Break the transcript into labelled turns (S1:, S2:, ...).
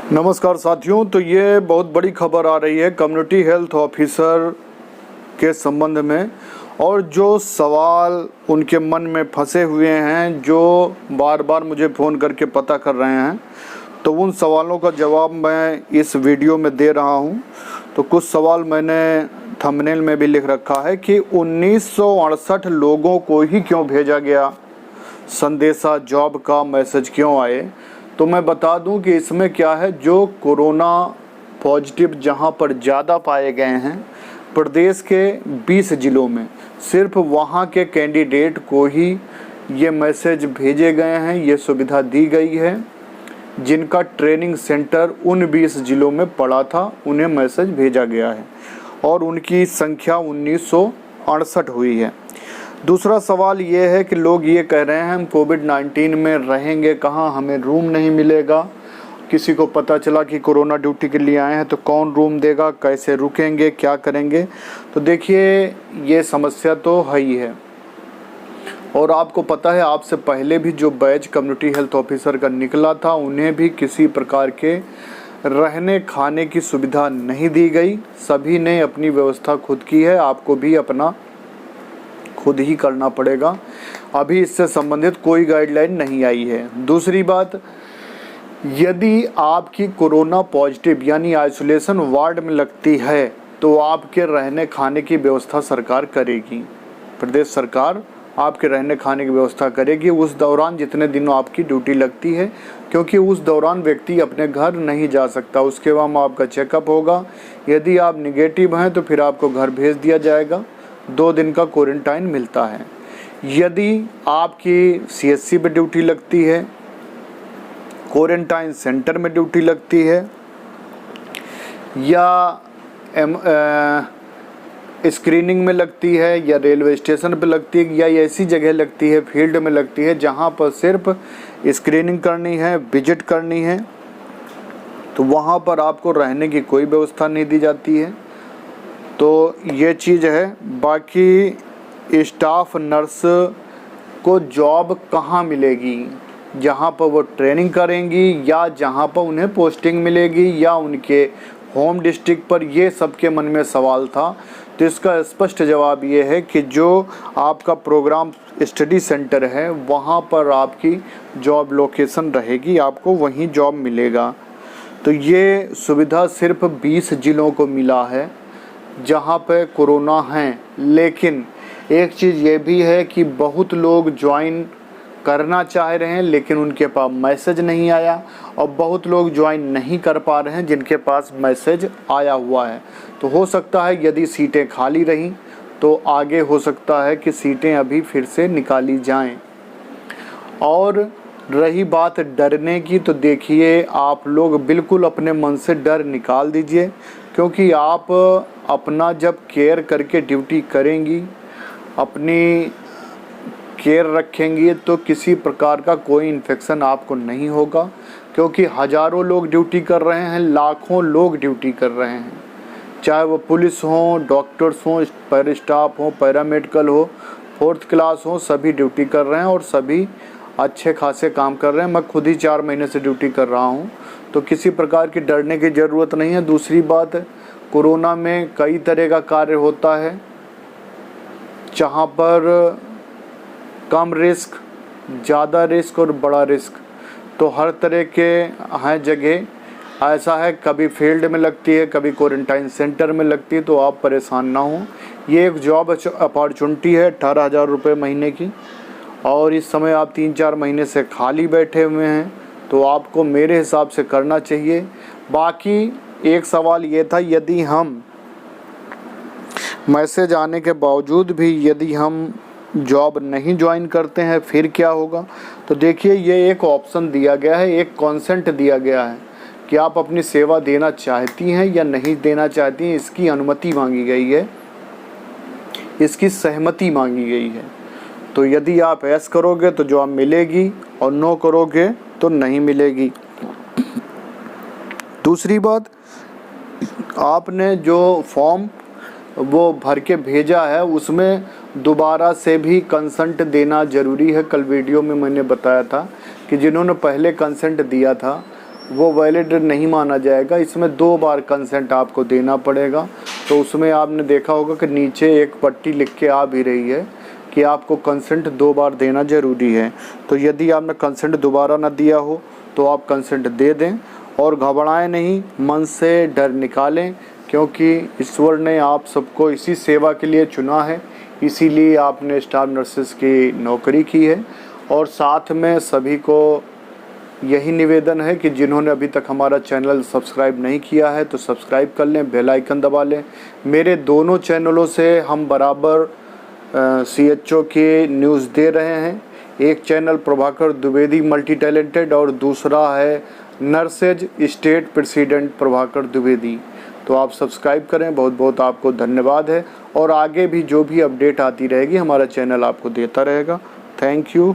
S1: नमस्कार साथियों। तो ये बहुत बड़ी खबर आ रही है कम्युनिटी हेल्थ ऑफिसर के संबंध में, और जो सवाल उनके मन में फंसे हुए हैं, जो बार बार मुझे फ़ोन करके पता कर रहे हैं, तो उन सवालों का जवाब मैं इस वीडियो में दे रहा हूं। तो कुछ सवाल मैंने थंबनेल में भी लिख रखा है कि 1968 लोगों को ही क्यों भेजा गया संदेशा, जॉब का मैसेज क्यों आए। तो मैं बता दूं कि इसमें क्या है, जो कोरोना पॉजिटिव जहां पर ज़्यादा पाए गए हैं प्रदेश के 20 ज़िलों में, सिर्फ वहां के कैंडिडेट को ही ये मैसेज भेजे गए हैं, ये सुविधा दी गई है। जिनका ट्रेनिंग सेंटर उन 20 ज़िलों में पड़ा था उन्हें मैसेज भेजा गया है, और उनकी संख्या 1968 हुई है। दूसरा सवाल ये है कि लोग ये कह रहे हैं हम कोविड-19 में रहेंगे कहाँ, हमें रूम नहीं मिलेगा। किसी को पता चला कि कोरोना ड्यूटी के लिए आए हैं तो कौन रूम देगा, कैसे रुकेंगे, क्या करेंगे। तो देखिए ये समस्या तो है ही है, और आपको पता है आपसे पहले भी जो बैच कम्युनिटी हेल्थ ऑफिसर का निकला था उन्हें भी किसी प्रकार के रहने खाने की सुविधा नहीं दी गई। सभी ने अपनी व्यवस्था खुद की है, आपको भी अपना खुद ही करना पड़ेगा। अभी इससे संबंधित कोई गाइडलाइन नहीं आई है। दूसरी बात, यदि आपकी कोरोना पॉजिटिव यानी आइसोलेशन वार्ड में लगती है तो आपके रहने खाने की व्यवस्था सरकार करेगी। प्रदेश सरकार आपके रहने खाने की व्यवस्था करेगी उस दौरान जितने दिनों आपकी ड्यूटी लगती है, क्योंकि उस दौरान व्यक्ति अपने घर नहीं जा सकता। उसके बाद आपका चेकअप होगा, यदि आप निगेटिव हैं तो फिर आपको घर भेज दिया जाएगा, 2 दिन का क्वारंटाइन मिलता है। यदि आपकी सीएचसी में ड्यूटी लगती है, क्वारंटाइन सेंटर में ड्यूटी लगती है, या स्क्रीनिंग में लगती है, या रेलवे स्टेशन पर लगती है, या ऐसी जगह लगती है, फील्ड में लगती है जहां पर सिर्फ स्क्रीनिंग करनी है, विजिट करनी है, तो वहां पर आपको रहने की कोई व्यवस्था नहीं दी जाती है। तो ये चीज़ है। बाकी स्टाफ नर्स को जॉब कहाँ मिलेगी, जहाँ पर वो ट्रेनिंग करेंगी या जहाँ पर उन्हें पोस्टिंग मिलेगी या उनके होम डिस्ट्रिक्ट पर, ये सबके मन में सवाल था। तो इसका स्पष्ट जवाब ये है कि जो आपका प्रोग्राम स्टडी सेंटर है वहाँ पर आपकी जॉब लोकेशन रहेगी, आपको वहीं जॉब मिलेगा। तो ये सुविधा सिर्फ 20 ज़िलों को मिला है जहाँ पे कोरोना हैं। लेकिन एक चीज़ ये भी है कि बहुत लोग ज्वाइन करना चाह रहे हैं लेकिन उनके पास मैसेज नहीं आया, और बहुत लोग ज्वाइन नहीं कर पा रहे हैं जिनके पास मैसेज आया हुआ है। तो हो सकता है यदि सीटें खाली रहीं तो आगे हो सकता है कि सीटें अभी फिर से निकाली जाएं। और रही बात डरने की, तो देखिए आप लोग बिल्कुल अपने मन से डर निकाल दीजिए, क्योंकि आप अपना जब केयर करके ड्यूटी करेंगी, अपनी केयर रखेंगी, तो किसी प्रकार का कोई इन्फेक्शन आपको नहीं होगा। क्योंकि हज़ारों लोग ड्यूटी कर रहे हैं, लाखों लोग ड्यूटी कर रहे हैं, चाहे वो पुलिस हो, डॉक्टर्स हों, पैर स्टाफ हो, पैरामेडिकल हो, 4th क्लास हो, सभी ड्यूटी कर रहे हैं और सभी अच्छे खासे काम कर रहे हैं। मैं खुद ही 4 महीने से ड्यूटी कर रहा हूं, तो किसी प्रकार की डरने की ज़रूरत नहीं है। दूसरी बात, कोरोना में कई तरह का कार्य होता है, जहां पर कम रिस्क, ज़्यादा रिस्क और बड़ा रिस्क, तो हर तरह के हैं जगह। ऐसा है कभी फील्ड में लगती है, कभी क्वारंटाइन सेंटर में लगती है, तो आप परेशान ना हो। ये एक जॉब अपॉर्चुनिटी है 18,000 रुपये महीने की, और इस समय आप 3-4 महीने से खाली बैठे हुए हैं, तो आपको मेरे हिसाब से करना चाहिए। बाकी एक सवाल ये था, यदि हम मैसेज आने के बावजूद भी यदि हम जॉब नहीं ज्वाइन करते हैं फिर क्या होगा। तो देखिए ये एक ऑप्शन दिया गया है, एक कॉन्सेंट दिया गया है कि आप अपनी सेवा देना चाहती हैं या नहीं देना चाहती हैं, इसकी अनुमति मांगी गई है, इसकी सहमति मांगी गई है। तो यदि आप ऐस करोगे तो जॉब मिलेगी, और नो करोगे तो नहीं मिलेगी। दूसरी बात, आपने जो फॉर्म वो भर के भेजा है उसमें दोबारा से भी कंसेंट देना ज़रूरी है। कल वीडियो में मैंने बताया था कि जिन्होंने पहले कंसेंट दिया था वो वैलिड नहीं माना जाएगा। इसमें 2 बार कंसेंट आपको देना पड़ेगा। तो उसमें आपने देखा होगा कि नीचे एक पट्टी लिख के आ भी रही है कि आपको कंसेंट 2 बार देना ज़रूरी है। तो यदि आपने कंसेंट दोबारा ना दिया हो तो आप कंसेंट दे दें और घबराएं नहीं, मन से डर निकालें, क्योंकि ईश्वर ने आप सबको इसी सेवा के लिए चुना है, इसीलिए आपने स्टाफ नर्सेस की नौकरी की है। और साथ में सभी को यही निवेदन है कि जिन्होंने अभी तक हमारा चैनल सब्सक्राइब नहीं किया है तो सब्सक्राइब कर लें, बेल आइकन दबा लें। मेरे दोनों चैनलों से हम बराबर CHO की न्यूज़ दे रहे हैं। एक channel Prabhakar Dwivedi multi talented और दूसरा है nurses state president Prabhakar Dwivedi. तो आप सब्सक्राइब करें, बहुत बहुत आपको धन्यवाद है। और आगे भी जो भी अपडेट आती रहेगी हमारा चैनल आपको देता रहेगा। Thank you.